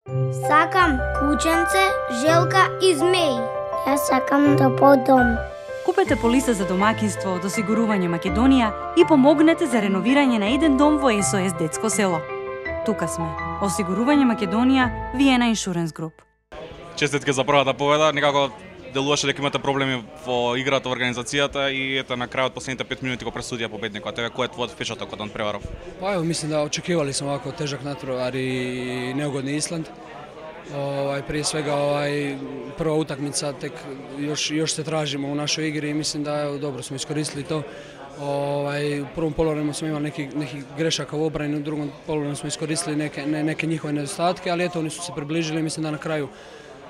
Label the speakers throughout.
Speaker 1: Сакам кученце, желка и змеи. Јас сакам топол дом.
Speaker 2: Купете полиса за домакинство од Осигурување Македонија и помогнете за реновирање на еден дом во СОС Детско село. Тука сме. Осигурување Македонија, Виена Insurance Group.
Speaker 3: Честитки за првата победа, некако делуваше дека имате проблеми во играта, во организацијата и ете на крајот последните 5 минути го пресудија победникот. Тебе кој е твојот впечаток од надпреваров?
Speaker 4: Па ево, мислим да очекивали смо овако тежак натпревар и неугодни Исланд. Prije svega prva utakmica, tek još se tražimo u našoj igri i mislim da dobro smo iskoristili to. U prvom poluvremenu smo imali nekih grešaka u obrani, u drugom poluvremenu smo iskoristili neke njihove nedostatke, ali eto oni su se približili i mislim da na kraju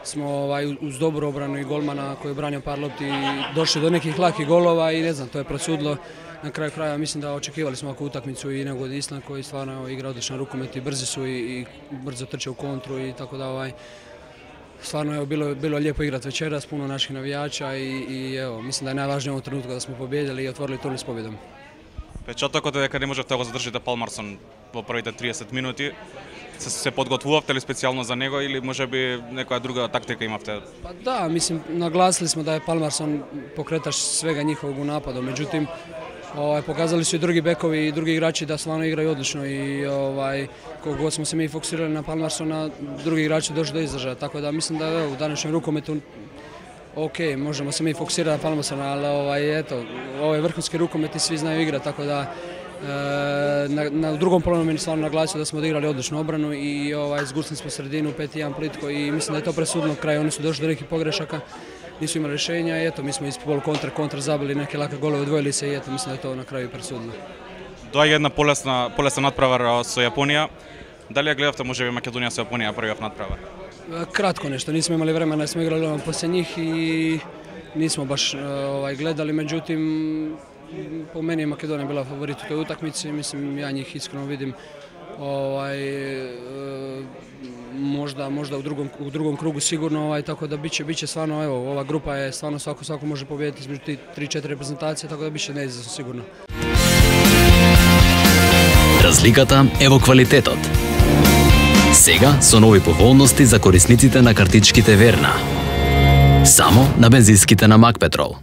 Speaker 4: smo uz dobru obranu i golmana koji je branio par lopti došli do nekih lakih golova i ne znam, to je prosudilo. Na kraju krajeva mislim da očekivali smo ovakvu utakmicu i neugodni Island koji stvarno igra odličan rukomet i brzi su i brzo trče u kontru i tako da stvarno je bilo lijepo igrati večeras, puno naših navijača i evo, mislim da je najvažnije u ovom trenutku da smo pobjedili i otvorili turnir s pobjedom.
Speaker 3: Впечатокот е дека не можевте да го задржите Палмарсон во првите 30 минути. Се подготвувавте ли специјално за него или можеби некоја друга тактика имавте?
Speaker 4: Pa da, mislim, naglasili smo da je Palmarson pokretač svega njihovog u napadu, međutim, pokazali su i drugi bekovi i drugi igrači da stvarno igraju odlično i koliko god smo se mi fokusirali na Palmarsona, drugi igrači došli do izražaja, tako da mislim da u današnjem rukometu ok, možemo se mi fokusirati na Palmarsona, ali eto, ovo je vrhunski rukomet i svi znaju igrati, tako da na drugom poluvremenu stvarno naglasio da smo odigrali odličnu obranu i izgusili smo sredinu 5-1 plitko i mislim da je to presudilo na kraju, oni su došli do nekih pogrešaka, nisu imali rješenja i eto mi smo iz kontra zabili neke lake golove, odvojili se i eto mislim da je to na kraju presudilo.
Speaker 3: Доаѓа една полесна надпревар со Јапонија. Дали ја гледавте можеби Македонија со Јапонија првиот надпревар?
Speaker 4: Kratko nešto, nismo imali vremena, smo igrali poslije njih i nismo baš gledali, međutim po meni je Makedonija bila favorit u toj utakmici, mislim ja njih iskreno vidim možda u drugom krugu sigurno, tako da biće stvarno, evo, ova grupa je stvarno svako može pobijediti između 3-4 reprezentacije, tako da biće neizazovno sigurno.
Speaker 5: Разликата е во квалитетот. Сега со нови поволности за корисниците на картичките Верна. Само на бензинските на Макпетрол.